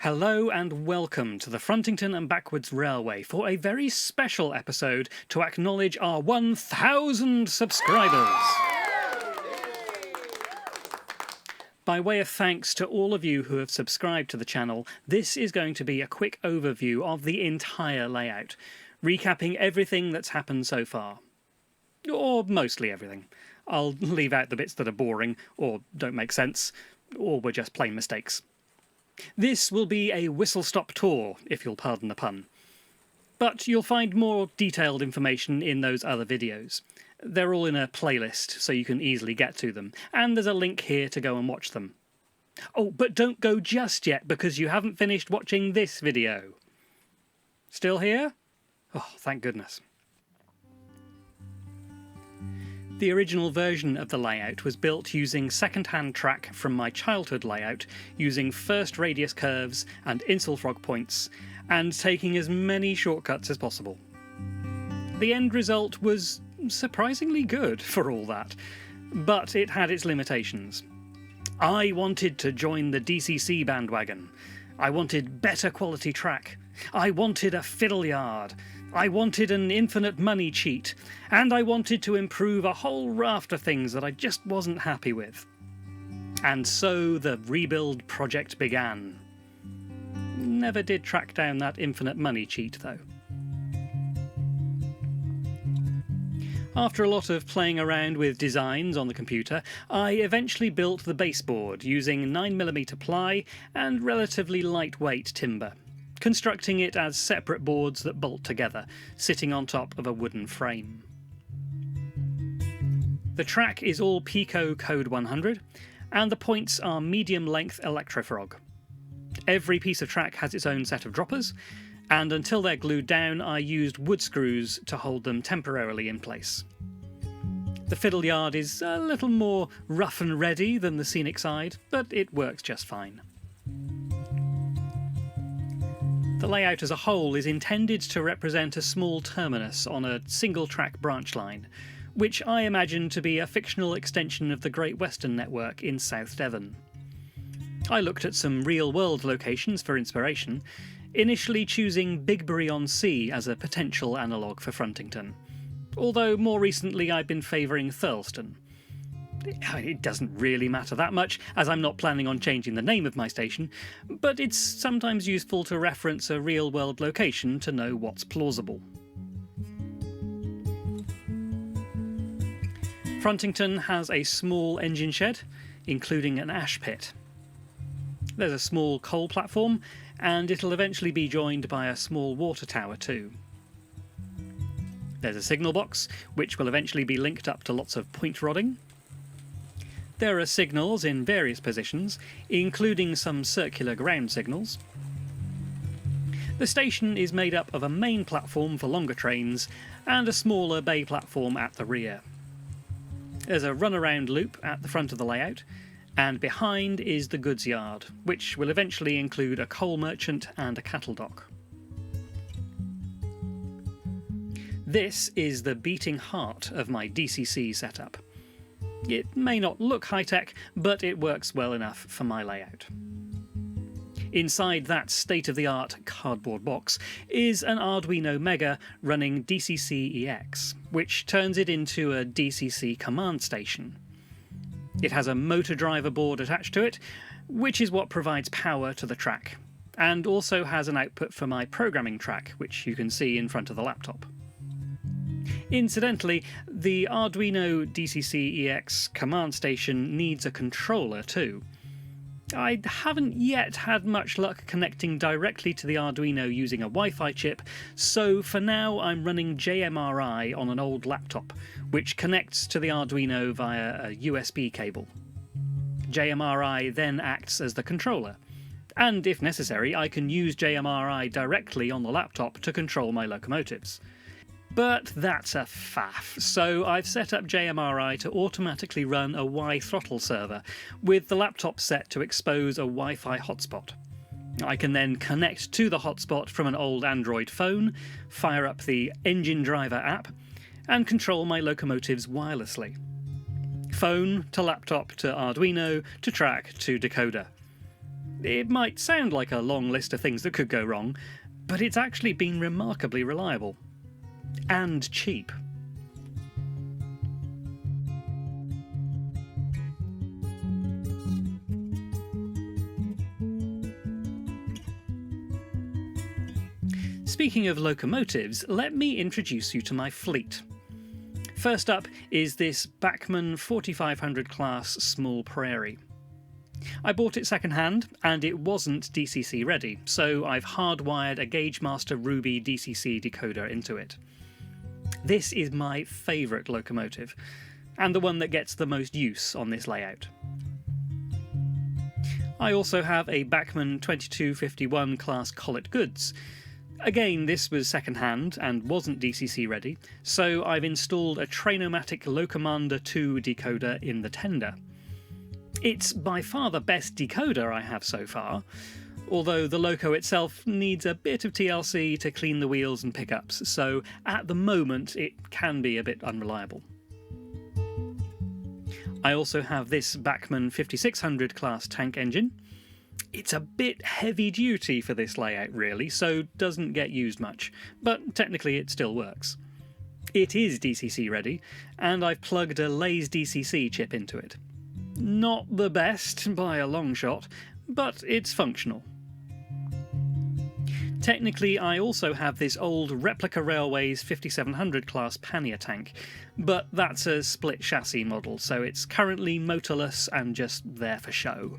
Hello and welcome to the Frontington and Backwoods Railway for a very special episode to acknowledge our 1,000 subscribers. By way of thanks to all of you who have subscribed to the channel, this is going to be a quick overview of the entire layout, recapping everything that's happened so far. Or mostly everything. I'll leave out the bits that are boring, or don't make sense, or were just plain mistakes. This will be a whistle-stop tour, if you'll pardon the pun. But you'll find more detailed information in those other videos. They're all in a playlist, so you can easily get to them, and there's a link here to go and watch them. Oh, but don't go just yet, because you haven't finished watching this video. Still here? Oh, thank goodness. The original version of the layout was built using second-hand track from my childhood layout, using first radius curves and insulfrog points, and taking as many shortcuts as possible. The end result was surprisingly good for all that, but it had its limitations. I wanted to join the DCC bandwagon. I wanted better quality track. I wanted a fiddle yard. I wanted an infinite money cheat, and I wanted to improve a whole raft of things that I just wasn't happy with. And so the rebuild project began. Never did track down that infinite money cheat, though. After a lot of playing around with designs on the computer, I eventually built the baseboard using 9mm ply and relatively lightweight timber, constructing it as separate boards that bolt together, sitting on top of a wooden frame. The track is all Pico Code 100, and the points are medium-length electrofrog. Every piece of track has its own set of droppers, and until they're glued down, I used wood screws to hold them temporarily in place. The fiddle yard is a little more rough and ready than the scenic side, but it works just fine. The layout as a whole is intended to represent a small terminus on a single-track branch line, which I imagine to be a fictional extension of the Great Western network in South Devon. I looked at some real-world locations for inspiration, initially choosing Bigbury-on-Sea as a potential analogue for Frontington, although more recently I've been favouring Thurleston. It doesn't really matter that much, as I'm not planning on changing the name of my station, but it's sometimes useful to reference a real-world location to know what's plausible. Frontington has a small engine shed, including an ash pit. There's a small coal platform, and it'll eventually be joined by a small water tower too. There's a signal box, which will eventually be linked up to lots of point rodding. There are signals in various positions, including some circular ground signals. The station is made up of a main platform for longer trains and a smaller bay platform at the rear. There's a runaround loop at the front of the layout, and behind is the goods yard, which will eventually include a coal merchant and a cattle dock. This is the beating heart of my DCC setup. It may not look high-tech, but it works well enough for my layout. Inside that state-of-the-art cardboard box is an Arduino Mega running DCC-EX, which turns it into a DCC command station. It has a motor driver board attached to it, which is what provides power to the track, and also has an output for my programming track, which you can see in front of the laptop. Incidentally, the Arduino DCC-EX command station needs a controller too. I haven't yet had much luck connecting directly to the Arduino using a Wi-Fi chip, so for now I'm running JMRI on an old laptop, which connects to the Arduino via a USB cable. JMRI then acts as the controller, and if necessary I can use JMRI directly on the laptop to control my locomotives. But that's a faff, so I've set up JMRI to automatically run a Y-throttle server, with the laptop set to expose a Wi-Fi hotspot. I can then connect to the hotspot from an old Android phone, fire up the Engine Driver app, and control my locomotives wirelessly. Phone to laptop to Arduino to track to decoder. It might sound like a long list of things that could go wrong, but it's actually been remarkably reliable. And cheap. Speaking of locomotives, let me introduce you to my fleet. First up is this Bachmann 4500 class Small Prairie. I bought it second-hand, and it wasn't DCC ready, so I've hardwired a Gagemaster Ruby DCC decoder into it. This is my favourite locomotive, and the one that gets the most use on this layout. I also have a Bachmann 2251 class Collet Goods. Again, this was second-hand and wasn't DCC ready, so I've installed a Trainomatic Locomanda 2 decoder in the tender. It's by far the best decoder I have so far, although the Loco itself needs a bit of TLC to clean the wheels and pickups, so at the moment it can be a bit unreliable. I also have this Bachmann 5600 class tank engine. It's a bit heavy duty for this layout really, so doesn't get used much, but technically it still works. It is DCC ready, and I've plugged a Lays DCC chip into it. Not the best by a long shot, but it's functional. Technically, I also have this old Replica Railways 5700 class pannier tank, but that's a split chassis model, so it's currently motorless and just there for show.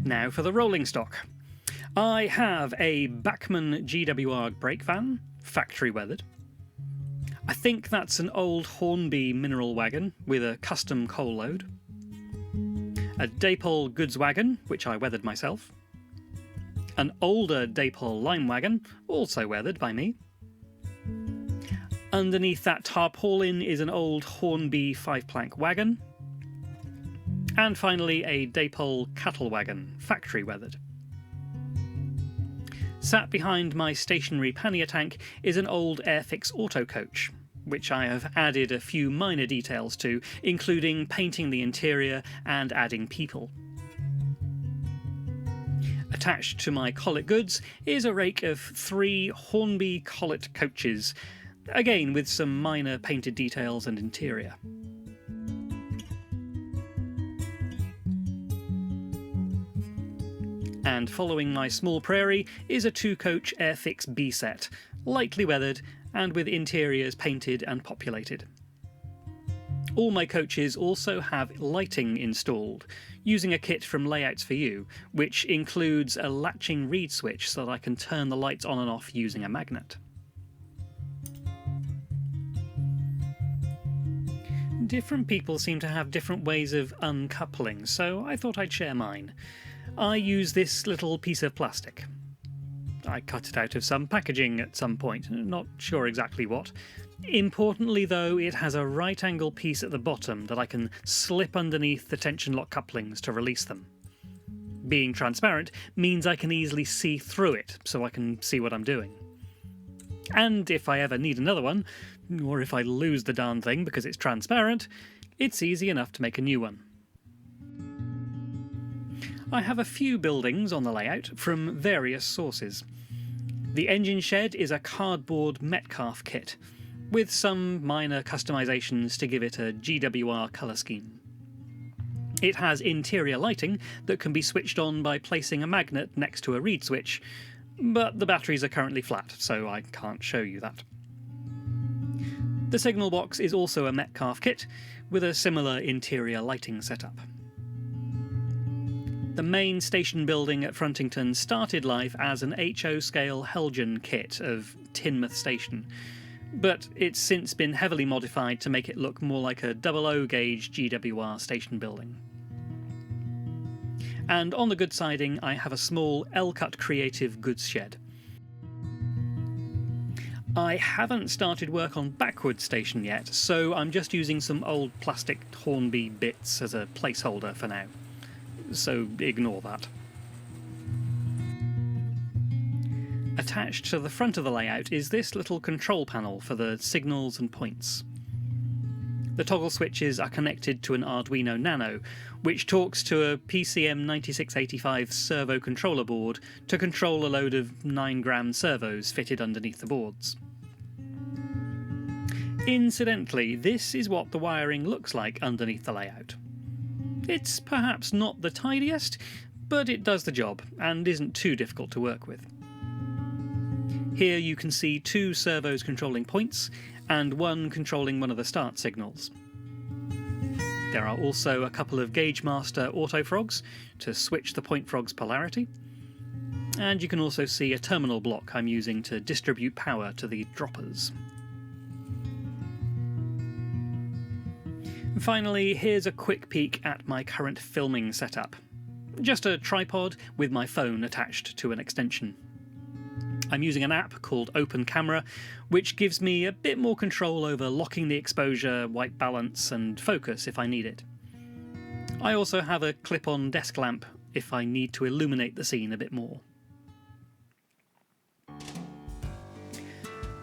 Now for the rolling stock. I have a Bachmann GWR brake van, factory weathered. I think that's an old Hornby mineral wagon with a custom coal load. A Dapol goods wagon, which I weathered myself. An older Dapol lime wagon, also weathered by me. Underneath that tarpaulin is an old Hornby 5-plank wagon. And finally a Dapol cattle wagon, factory weathered. Sat behind my stationary pannier tank is an old Airfix auto coach, which I have added a few minor details to, including painting the interior and adding people. Attached to my Collet Goods is a rake of 3 Hornby Collet coaches, again with some minor painted details and interior. And following my Small Prairie is a 2-coach Airfix B set, lightly weathered and with interiors painted and populated. All my coaches also have lighting installed, using a kit from Layouts for You, which includes a latching reed switch so that I can turn the lights on and off using a magnet. Different people seem to have different ways of uncoupling, so I thought I'd share mine. I use this little piece of plastic. I cut it out of some packaging at some point, not sure exactly what. Importantly though, it has a right angle piece at the bottom that I can slip underneath the tension lock couplings to release them. Being transparent means I can easily see through it, so I can see what I'm doing. And if I ever need another one, or if I lose the darn thing because it's transparent, it's easy enough to make a new one. I have a few buildings on the layout from various sources. The engine shed is a cardboard Metcalf kit, with some minor customisations to give it a GWR colour scheme. It has interior lighting that can be switched on by placing a magnet next to a reed switch, but the batteries are currently flat, so I can't show you that. The signal box is also a Metcalf kit, with a similar interior lighting setup. The main station building at Frontington started life as an HO scale Helgen kit of Teignmouth Station, but it's since been heavily modified to make it look more like a 00 gauge GWR station building. And on the goods siding I have a small L-cut creative goods shed. I haven't started work on Backwoods Station yet, so I'm just using some old plastic Hornby bits as a placeholder for now. So ignore that. Attached to the front of the layout is this little control panel for the signals and points. The toggle switches are connected to an Arduino Nano, which talks to a PCM9685 servo controller board to control a load of 9-gram servos fitted underneath the boards. Incidentally, this is what the wiring looks like underneath the layout. It's perhaps not the tidiest, but it does the job and isn't too difficult to work with. Here you can see 2 servos controlling points and 1 controlling one of the start signals. There are also a couple of Gauge Master auto frogs to switch the point frog's polarity, and you can also see a terminal block I'm using to distribute power to the droppers. Finally, here's a quick peek at my current filming setup. Just a tripod with my phone attached to an extension. I'm using an app called Open Camera, which gives me a bit more control over locking the exposure, white balance, and focus if I need it. I also have a clip-on desk lamp if I need to illuminate the scene a bit more.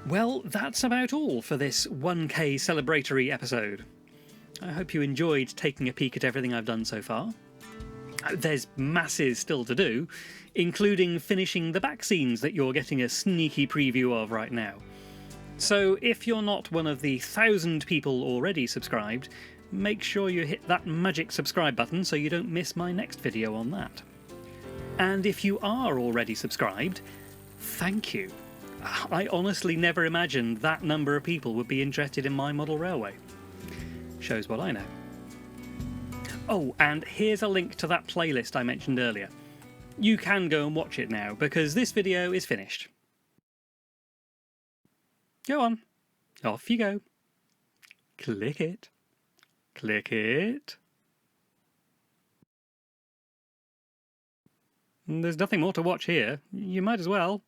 Well, that's about all for this 1K celebratory episode. I hope you enjoyed taking a peek at everything I've done so far. There's masses still to do, including finishing the back scenes that you're getting a sneaky preview of right now. So if you're not one of the 1,000 people already subscribed, make sure you hit that magic subscribe button so you don't miss my next video on that. And if you are already subscribed, thank you. I honestly never imagined that number of people would be interested in my model railway. Shows what I know. Oh, and here's a link to that playlist I mentioned earlier. You can go and watch it now, because this video is finished. Go on. Off you go. Click it. Click it. There's nothing more to watch here. You might as well.